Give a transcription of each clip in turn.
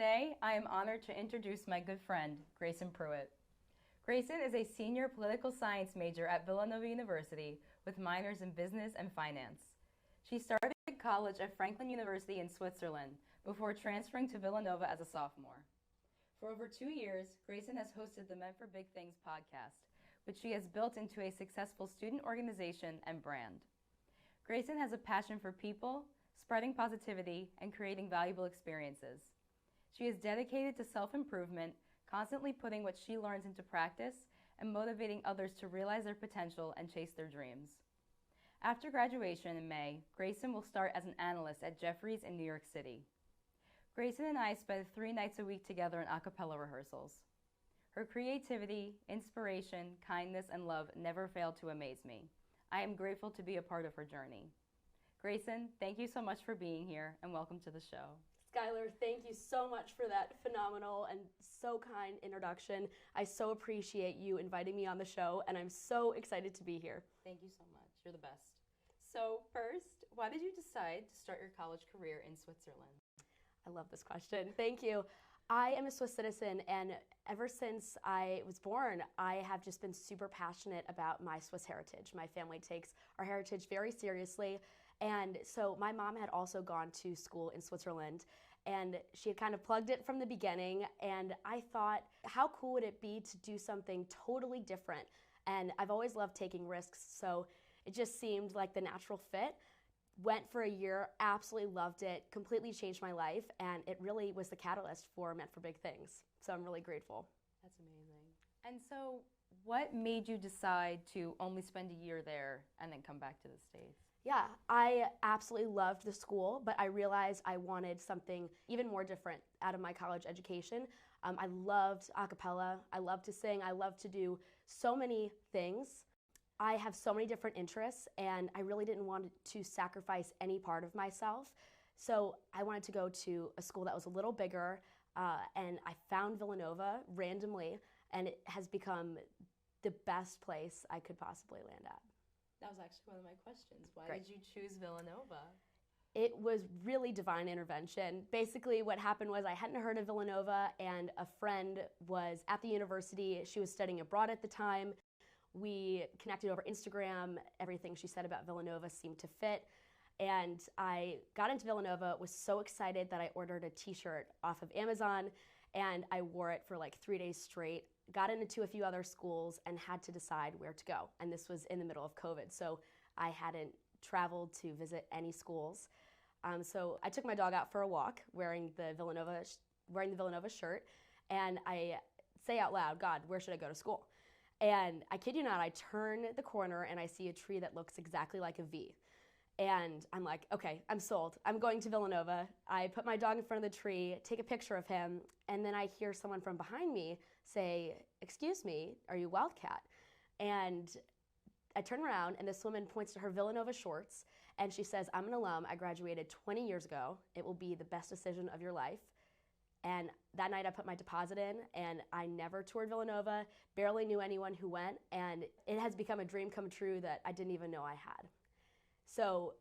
Today, I am honored to introduce my good friend, Grayson Pruett. Grayson is a senior political science major at Villanova University with minors in business and finance. She started college at Franklin University in Switzerland before transferring to Villanova as a sophomore. For over 2 years, Grayson has hosted the Meant for Big Things podcast, which she has built into a successful student organization and brand. Grayson has a passion for people, spreading positivity, and creating valuable experiences. She is dedicated to self-improvement, constantly putting what she learns into practice and motivating others to realize their potential and chase their dreams. After graduation in May, Grayson will start as an analyst at Jefferies in New York City. Grayson and I spend 3 nights a week together in a cappella rehearsals. Her creativity, inspiration, kindness, and love never fail to amaze me. I am grateful to be a part of her journey. Grayson, thank you so much for being here, and welcome to the show. Skylar, thank you so much for that phenomenal and so kind introduction. I so appreciate you inviting me on the show, and I'm so excited to be here. Thank you so much. You're the best. So first, why did you decide to start your college career in Switzerland? I love this question. Thank you. I am a Swiss citizen, and ever since I was born, I have just been super passionate about my Swiss heritage. My family takes our heritage very seriously, and so my mom had also gone to school in Switzerland, and she had kind of plugged it from the beginning, and I thought, how cool would it be to do something totally different? And I've always loved taking risks, so it just seemed like the natural fit. Went for a year, absolutely loved it, completely changed my life, and it really was the catalyst for Meant for Big Things. So I'm really grateful. That's amazing. And so what made you decide to only spend a year there and then come back to the States? Yeah, I absolutely loved the school, but I realized I wanted something even more different out of my college education. I loved a cappella, I loved to sing, I loved to do so many things. I have so many different interests, and I really didn't want to sacrifice any part of myself. So I wanted to go to a school that was a little bigger, and I found Villanova randomly, and it has become the best place I could possibly land at. That was actually one of my questions. Why Great. did you choose Villanova? It was really divine intervention. Basically, what happened was I hadn't heard of Villanova, and a friend was at the university. She was studying abroad at the time. We connected over Instagram. Everything she said about Villanova seemed to fit. And I got into Villanova, was so excited that I ordered a t-shirt off of Amazon, and I wore it for like 3 days straight. Got into a few other schools and had to decide where to go. And this was in the middle of COVID, so I hadn't traveled to visit any schools. So I took my dog out for a walk wearing the Villanova shirt, and I say out loud, God, where should I go to school? And I kid you not, I turn the corner and I see a tree that looks exactly like a V. And I'm like, okay, I'm sold. I'm going to Villanova. I put my dog in front of the tree, take a picture of him, and then I hear someone from behind me say, excuse me, are you Wildcat? And I turn around and this woman points to her Villanova shorts, and she says, I'm an alum. I graduated 20 years ago. It will be the best decision of your life. And that night I put my deposit in, and I never toured Villanova, barely knew anyone who went, and it has become a dream come true that I didn't even know I had. So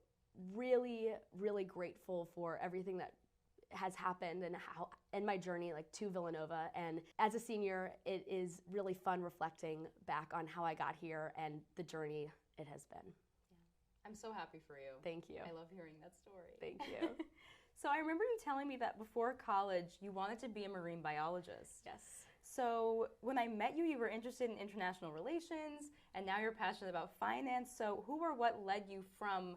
really, really grateful for everything that has happened and how in my journey to Villanova. And as a senior, it is really fun reflecting back on how I got here and the journey it has been. Yeah. I'm so happy for you. Thank you. I love hearing that story. Thank you. So I remember you telling me that before college, you wanted to be a marine biologist. Yes. So when I met you, you were interested in international relations, and now you're passionate about finance. So who or what led you from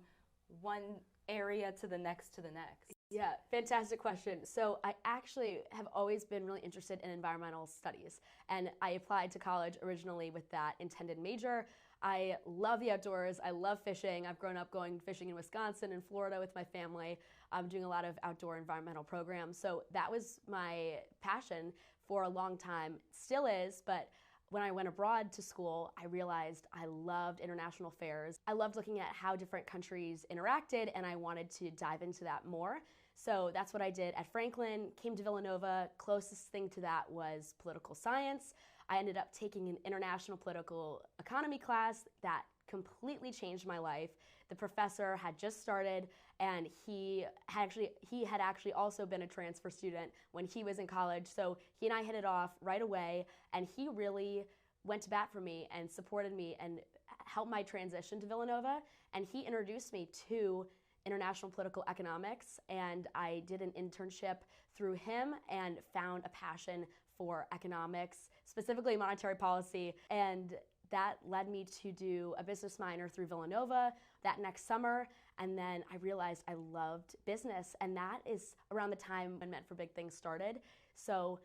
one area to the next to the next? Yeah, fantastic question. So I actually have always been really interested in environmental studies, and I applied to college originally with that intended major. I love the outdoors. I love fishing. I've grown up going fishing in Wisconsin and Florida with my family. I'm doing a lot of outdoor environmental programs. So that was my passion for a long time, still is, but when I went abroad to school, I realized I loved international affairs. I loved looking at how different countries interacted, and I wanted to dive into that more. So that's what I did at Franklin, came to Villanova. Closest thing to that was political science. I ended up taking an international political economy class that completely changed my life. The professor had just started, and he had actually also been a transfer student when he was in college. So he and I hit it off right away, and he really went to bat for me and supported me and helped my transition to Villanova. And he introduced me to international political economics, and I did an internship through him and found a passion for economics, specifically monetary policy, and that led me to do a business minor through Villanova that next summer. And then I realized I loved business, and that is around the time when Meant for Big Things started. So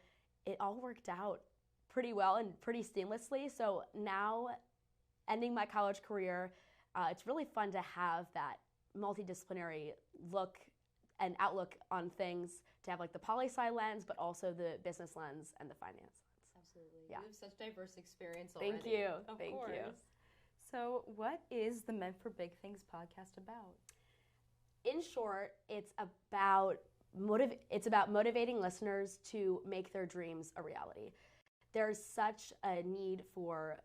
it all worked out pretty well and pretty seamlessly. So now, ending my college career, it's really fun to have that multidisciplinary look and outlook on things, to have like the poli-sci lens, but also the business lens and the finance lens. Absolutely. Yeah. You have such diverse experience already. Thank you. Thank you. So what is the Meant for Big Things podcast about? In short, it's about motivating listeners to make their dreams a reality. There's such a need for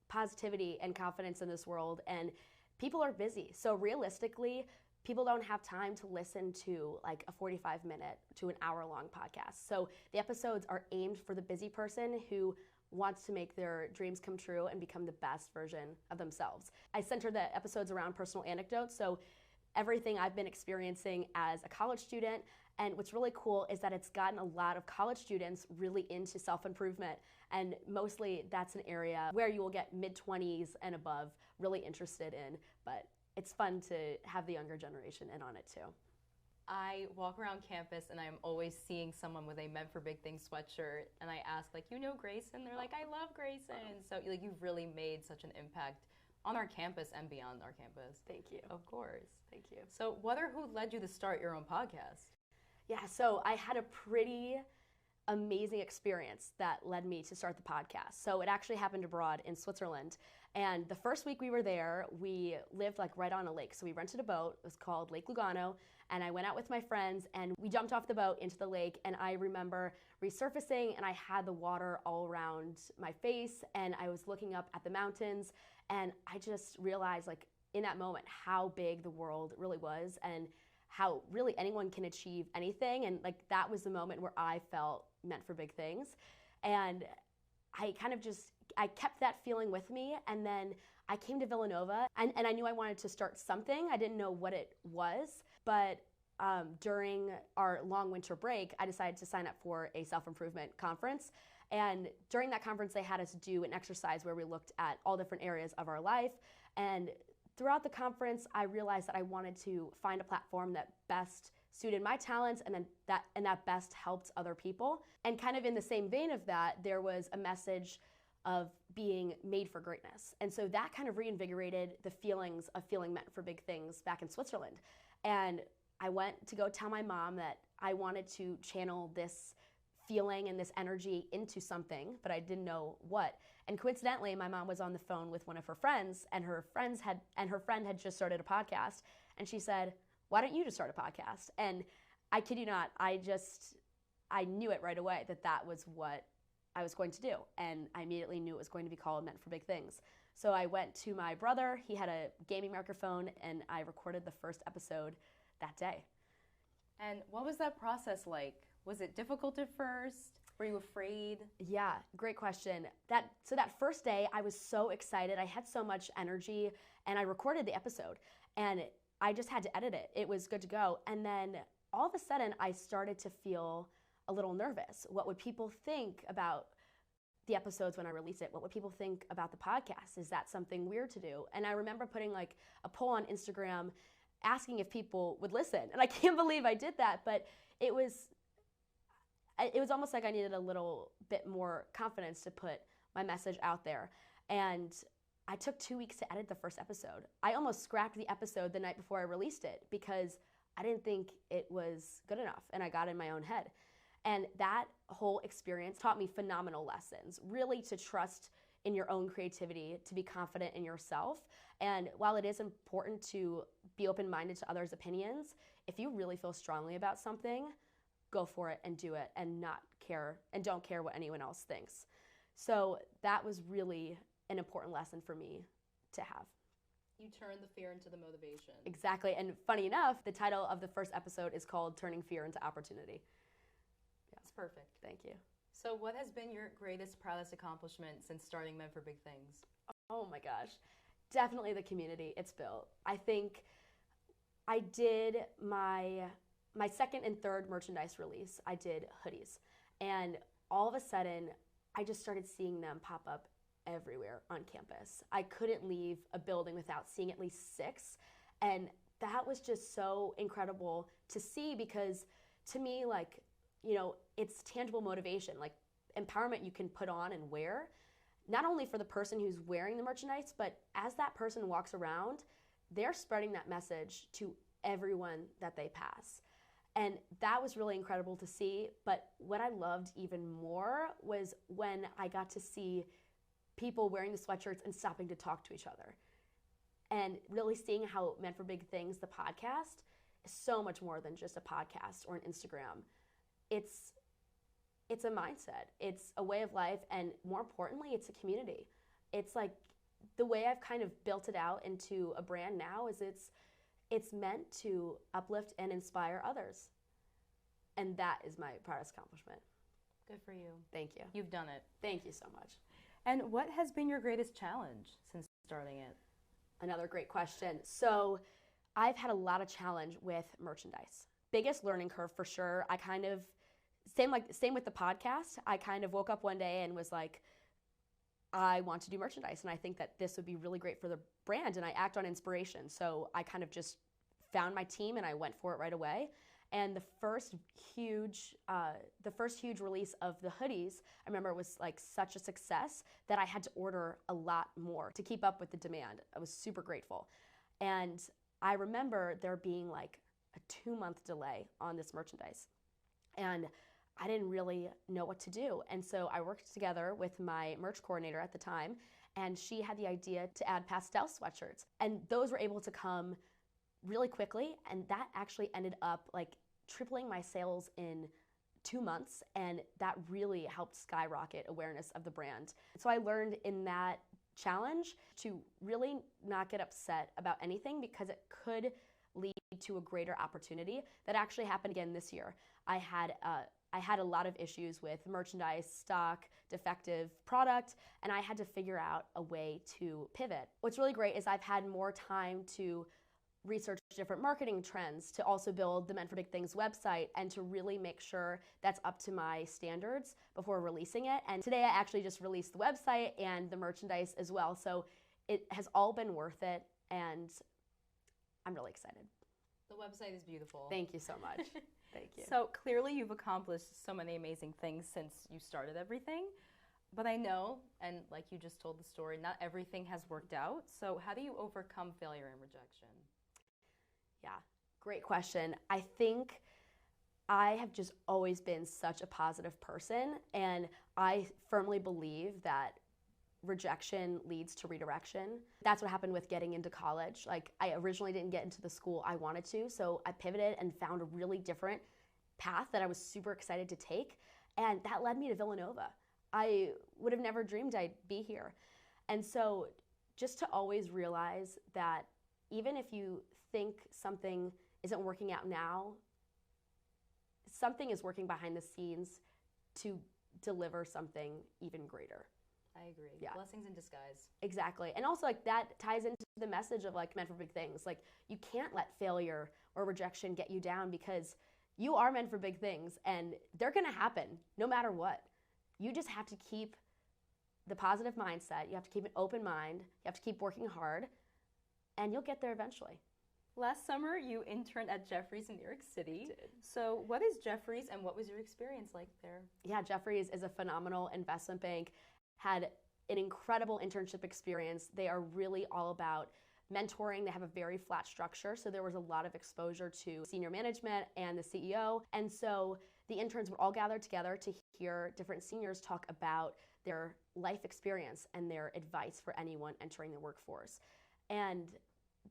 positivity and confidence in this world, and people are busy. So realistically, people don't have time to listen to like a 45-minute to an hour-long podcast. So the episodes are aimed for the busy person who wants to make their dreams come true and become the best version of themselves. I center the episodes around personal anecdotes, so everything I've been experiencing as a college student. And what's really cool is that it's gotten a lot of college students really into self-improvement, and mostly that's an area where you will get mid-20s and above really interested in, but it's fun to have the younger generation in on it too. I walk around campus and I'm always seeing someone with a Meant for Big Things sweatshirt, and I ask, like, you know Grayson? They're like, I love Grayson. So like, you've really made such an impact on our campus and beyond our campus. Thank you. Of course. Thank you. So what or who led you to start your own podcast? Yeah, so I had a pretty amazing experience that led me to start the podcast. So it actually happened abroad in Switzerland. And the first week we were there, we lived like right on a lake. So we rented a boat. It was called Lake Lugano. And I went out with my friends and we jumped off the boat into the lake. And I remember resurfacing and I had the water all around my face. And I was looking up at the mountains. And I just realized, like, in that moment, how big the world really was and how really anyone can achieve anything. And like, that was the moment where I felt meant for big things. And I kind of just, I kept that feeling with me. And then I came to Villanova and I knew I wanted to start something. I didn't know what it was, but during our long winter break, I decided to sign up for a self-improvement conference. And during that conference, they had us do an exercise where we looked at all different areas of our life. And throughout the conference, I realized that I wanted to find a platform that best suited my talents and that best helped other people. And kind of in the same vein of that, there was a message of being made for greatness. And so that kind of reinvigorated the feelings of feeling meant for big things back in Switzerland. And I went to go tell my mom that I wanted to channel this feeling and this energy into something, but I didn't know what. And coincidentally, my mom was on the phone with one of her friends, and her friend had just started a podcast, and she said, "Why don't you just start a podcast?" And I kid you not, I knew it right away that was what I was going to do, and I immediately knew it was going to be called Meant for Big Things. So I went to my brother, he had a gaming microphone, and I recorded the first episode that day. And what was that process like? Was it difficult at first? Were you afraid? Yeah, great question. So that first day, I was so excited. I had so much energy, and I recorded the episode, and I just had to edit it. It was good to go. And then all of a sudden, I started to feel a little nervous. What would people think about the episodes when I release it? What would people think about the podcast? Is that something weird to do? And I remember putting like a poll on Instagram asking if people would listen. And I can't believe I did that, but it was almost like I needed a little bit more confidence to put my message out there. And I took 2 weeks to edit the first episode. I almost scrapped the episode the night before I released it because I didn't think it was good enough, and I got in my own head. And that whole experience taught me phenomenal lessons, really to trust in your own creativity, to be confident in yourself. And while it is important to be open-minded to others' opinions, if you really feel strongly about something, go for it and do it and don't care what anyone else thinks. So that was really an important lesson for me to have. You turn the fear into the motivation. Exactly. And funny enough, the title of the first episode is called Turning Fear into Opportunity. Yeah. That's perfect. Thank you. So what has been your greatest, proudest accomplishment since starting Men for Big Things? Oh my gosh. Definitely the community it's built. I think I did my second and third merchandise release. I did hoodies. And all of a sudden, I just started seeing them pop up everywhere on campus. I couldn't leave a building without seeing at least 6. And that was just so incredible to see because to me, like, you know, it's tangible motivation, like empowerment you can put on and wear, not only for the person who's wearing the merchandise, but as that person walks around, they're spreading that message to everyone that they pass. And that was really incredible to see. But what I loved even more was when I got to see people wearing the sweatshirts and stopping to talk to each other. And really seeing how Men for Big Things, the podcast, is so much more than just a podcast or an Instagram. It's a mindset. It's a way of life. And more importantly, it's a community. It's like the way I've kind of built it out into a brand now is it's meant to uplift and inspire others. And that is my proudest accomplishment. Good for you. Thank you. You've done it. Thank you so much. And what has been your greatest challenge since starting it? Another great question. So I've had a lot of challenge with merchandise. Biggest learning curve for sure. I kind of, same with the podcast, I kind of woke up one day and was like, I want to do merchandise and I think that this would be really great for the brand, and I act on inspiration. So I kind of just found my team and I went for it right away. And the first huge release of the hoodies, I remember, was like such a success that I had to order a lot more to keep up with the demand. I was super grateful. And I remember there being like a 2-month delay on this merchandise. And I didn't really know what to do. And so I worked together with my merch coordinator at the time, and she had the idea to add pastel sweatshirts. And those were able to come really quickly, and that actually ended up like tripling my sales in 2 months, and that really helped skyrocket awareness of the brand. So I learned in that challenge to really not get upset about anything because it could lead to a greater opportunity. That actually happened again this year. I had a lot of issues with merchandise, stock, defective product, and I had to figure out a way to pivot. What's really great is I've had more time to research different marketing trends, to also build the Men for Big Things website, and to really make sure that's up to my standards before releasing it. And today I actually just released the website and the merchandise as well. So it has all been worth it, and I'm really excited. The website is beautiful. Thank you so much. Thank you. So clearly you've accomplished so many amazing things since you started everything. But I know, and like you just told the story, not everything has worked out. So how do you overcome failure and rejection? Yeah, great question. I think I have just always been such a positive person, and I firmly believe that rejection leads to redirection. That's what happened with getting into college. Like, I originally didn't get into the school I wanted to, so I pivoted and found a really different path that I was super excited to take, and that led me to Villanova. I would have never dreamed I'd be here. And so just to always realize that even if you think something isn't working out now, something is working behind the scenes to deliver something even greater. I agree. Yeah. Blessings in disguise. Exactly. And also, like, that ties into the message of like Men for Big Things. Like, you can't let failure or rejection get you down, because you are meant for big things and they're going to happen no matter what. You just have to keep the positive mindset. You have to keep an open mind. You have to keep working hard, and you'll get there eventually. Last summer, you interned at Jefferies in New York City. I did. So what is Jefferies, and what was your experience like there? Yeah, Jefferies is a phenomenal investment bank. Had an incredible internship experience. They are really all about mentoring. They have a very flat structure, so there was a lot of exposure to senior management and the CEO. And so the interns would all gather together to hear different seniors talk about their life experience and their advice for anyone entering the workforce. And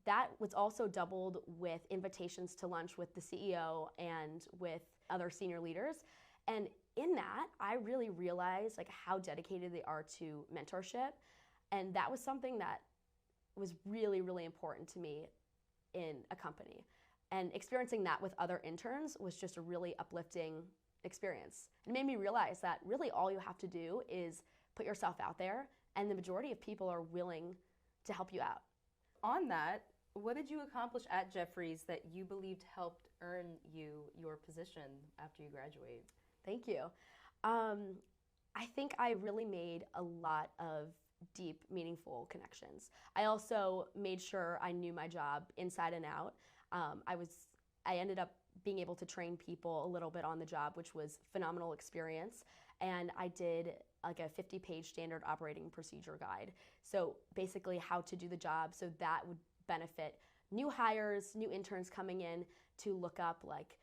that was also doubled with invitations to lunch with the CEO and with other senior leaders. And in that, I really realized like how dedicated they are to mentorship. And that was something that was really, really important to me in a company. And experiencing that with other interns was just a really uplifting experience. It made me realize that really all you have to do is put yourself out there, and the majority of people are willing to help you out. On that, what did you accomplish at Jeffries that you believed helped earn you your position after you graduate? Thank you. I think I really made a lot of deep, meaningful connections. I also made sure I knew my job inside and out. I ended up being able to train people a little bit on the job, which was phenomenal experience. And I did like a 50-page standard operating procedure guide. So basically how to do the job, so that would benefit new hires, new interns coming in to look up like,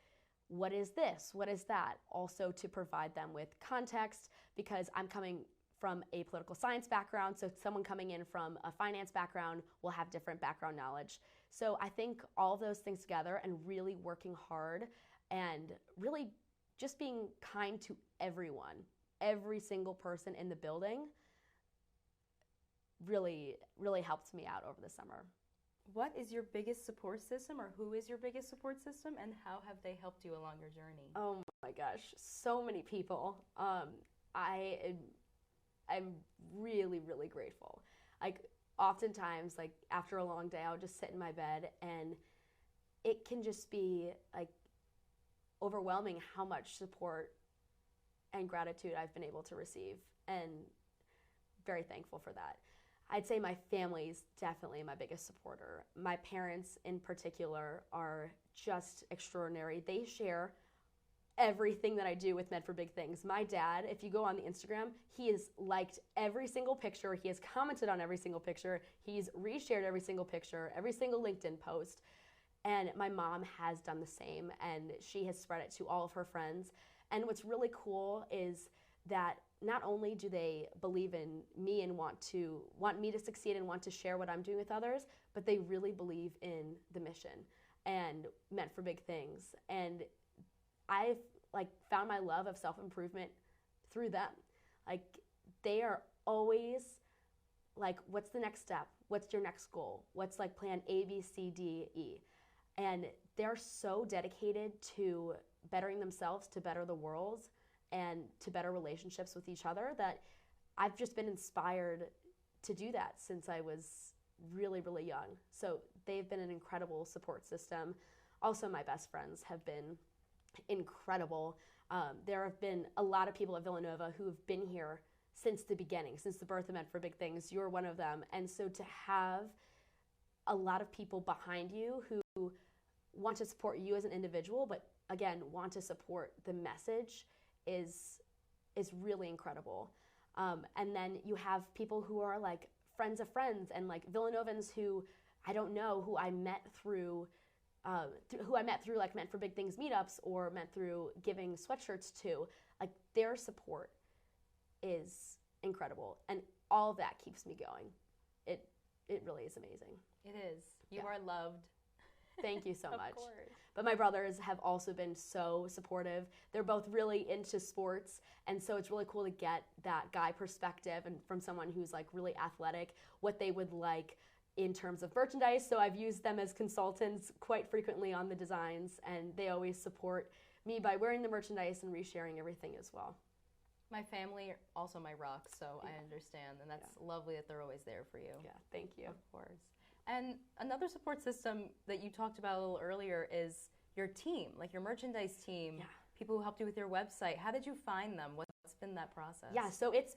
what is this? What is that? Also to provide them with context, because I'm coming from a political science background, so someone coming in from a finance background will have different background knowledge. So I think all of those things together and really working hard and really just being kind to everyone, every single person in the building, really, really helped me out over the summer. What is your biggest support system, or who is your biggest support system, and how have they helped you along your journey? Oh my gosh, so many people. I'm really, really grateful. Like oftentimes, like after a long day, I'll just sit in my bed and it can just be like overwhelming how much support and gratitude I've been able to receive, and very thankful for that. I'd say my family's definitely my biggest supporter. My parents in particular are just extraordinary. They share everything that I do with Meant for Big Things. My dad, if you go on the Instagram, he has liked every single picture. He has commented on every single picture. He's reshared every single picture, every single LinkedIn post. And my mom has done the same, and she has spread it to all of her friends. And what's really cool is that not only do they believe in me and want me to succeed and want to share what I'm doing with others, but they really believe in the mission and Meant for Big Things. And I've like found my love of self-improvement through them. Like they are always like, what's the next step? What's your next goal? What's like plan A, B, C, D, E? And they're so dedicated to bettering themselves, to better the world, and to better relationships with each other, that I've just been inspired to do that since I was really, really young. So they've been an incredible support system. Also, my best friends have been incredible. There have been a lot of people at Villanova who have been here since the beginning, since the birth of Meant for Big Things. You're one of them. And so to have a lot of people behind you who want to support you as an individual, but again, want to support the message is really incredible. And then you have people who are like friends of friends, and like Villanovans who I don't know, who I met through like Meant for Big Things meetups, or met through giving sweatshirts to. Like their support is incredible, and all of that keeps me going. It really is amazing. It is. You are loved. Thank you so much. Of course. But my brothers have also been so supportive. They're both really into sports, and so it's really cool to get that guy perspective and from someone who's like really athletic, what they would like in terms of merchandise. So I've used them as consultants quite frequently on the designs, and they always support me by wearing the merchandise and resharing everything as well. My family are also my rock, so I understand, and that's lovely that they're always there for you. Yeah, thank you. Of course. And another support system that you talked about a little earlier is your team, like your merchandise team, people who helped you with your website. How did you find them? What's been that process? Yeah, so it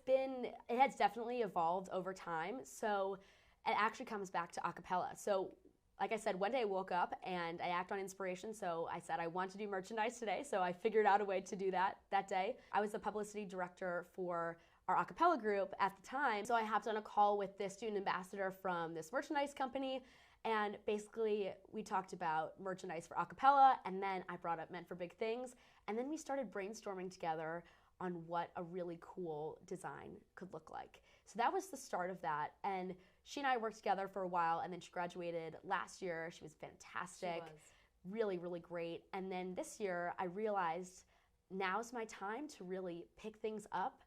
has definitely evolved over time. So it actually comes back to a cappella. So like I said, one day I woke up and I act on inspiration. So I said, I want to do merchandise today. So I figured out a way to do that day. I was the publicity director for our a cappella group at the time. So I hopped on a call with this student ambassador from this merchandise company. And basically we talked about merchandise for a cappella, and then I brought up Meant for Big Things. And then we started brainstorming together on what a really cool design could look like. So that was the start of that. And she and I worked together for a while, and then she graduated last year. She was fantastic. She was. Really, really great. And then this year I realized now's my time to really pick things up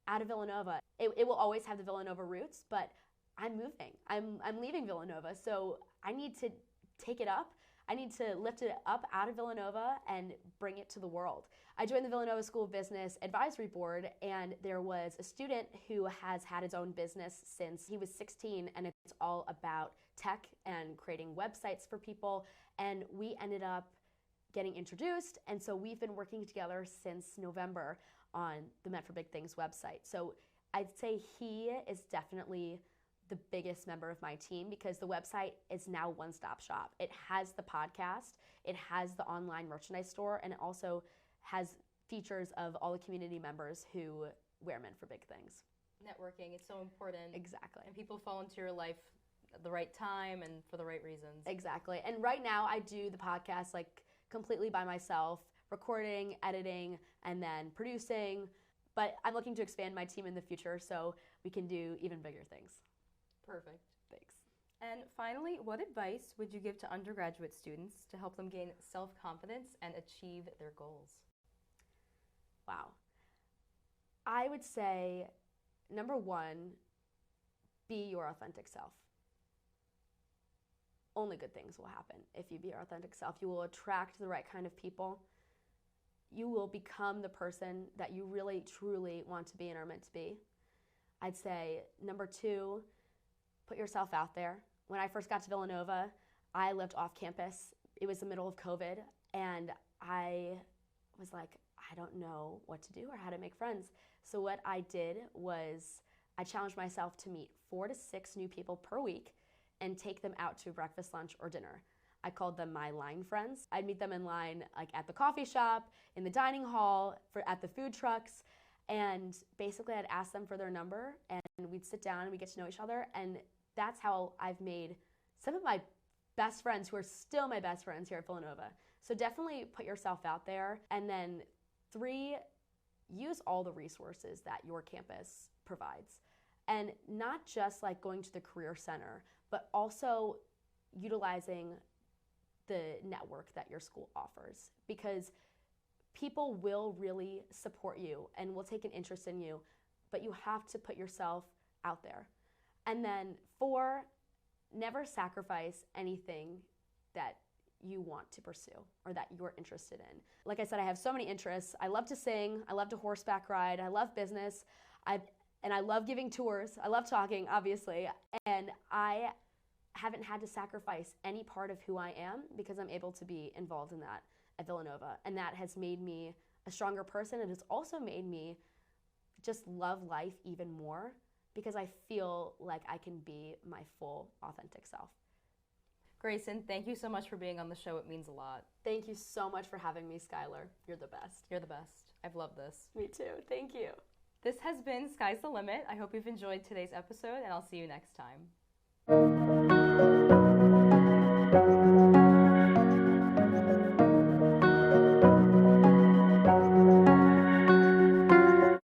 out of Villanova. It will always have the Villanova roots, but I'm moving. I'm leaving Villanova, so I need to take it up. I need to lift it up out of Villanova and bring it to the world. I joined the Villanova School of Business Advisory Board, and there was a student who has had his own business since he was 16, and it's all about tech and creating websites for people, and we ended up getting introduced, and so we've been working together since November on the Meant for Big Things website. So I'd say he is definitely the biggest member of my team because the website is now one-stop shop. It has the podcast, it has the online merchandise store, and it also has features of all the community members who wear Meant for Big Things. Networking is so important. Exactly. And people fall into your life at the right time and for the right reasons. Exactly. And right now I do the podcast like completely by myself, recording, editing, and then producing. But I'm looking to expand my team in the future so we can do even bigger things. Perfect. Thanks. And finally, what advice would you give to undergraduate students to help them gain self-confidence and achieve their goals? Wow. I would say, number one, be your authentic self. Only good things will happen if you be your authentic self. You will attract the right kind of people. You will become the person that you really, truly want to be and are meant to be. I'd say, number two, put yourself out there. When I first got to Villanova, I lived off campus. It was the middle of COVID, and I was like, I don't know what to do or how to make friends. So what I did was I challenged myself to meet 4 to 6 new people per week and take them out to breakfast, lunch, or dinner. I called them my line friends. I'd meet them in line like at the coffee shop, in the dining hall, at the food trucks, and basically I'd ask them for their number and we'd sit down and we'd get to know each other, and that's how I've made some of my best friends who are still my best friends here at Villanova. So definitely put yourself out there. And then 3, use all the resources that your campus provides. And not just like going to the Career Center, but also utilizing the network that your school offers, because people will really support you and will take an interest in you, but you have to put yourself out there. And then 4, never sacrifice anything that you want to pursue or that you're interested in. Like I said, I have so many interests. I love to sing, I love to horseback ride, I love business, and I love giving tours. I love talking, obviously, and I haven't had to sacrifice any part of who I am because I'm able to be involved in that at Villanova. And that has made me a stronger person. It has also made me just love life even more because I feel like I can be my full, authentic self. Grayson, thank you so much for being on the show. It means a lot. Thank you so much for having me, Skylar. You're the best. You're the best. I've loved this. Me too. Thank you. This has been Sky's the Limit. I hope you've enjoyed today's episode, and I'll see you next time.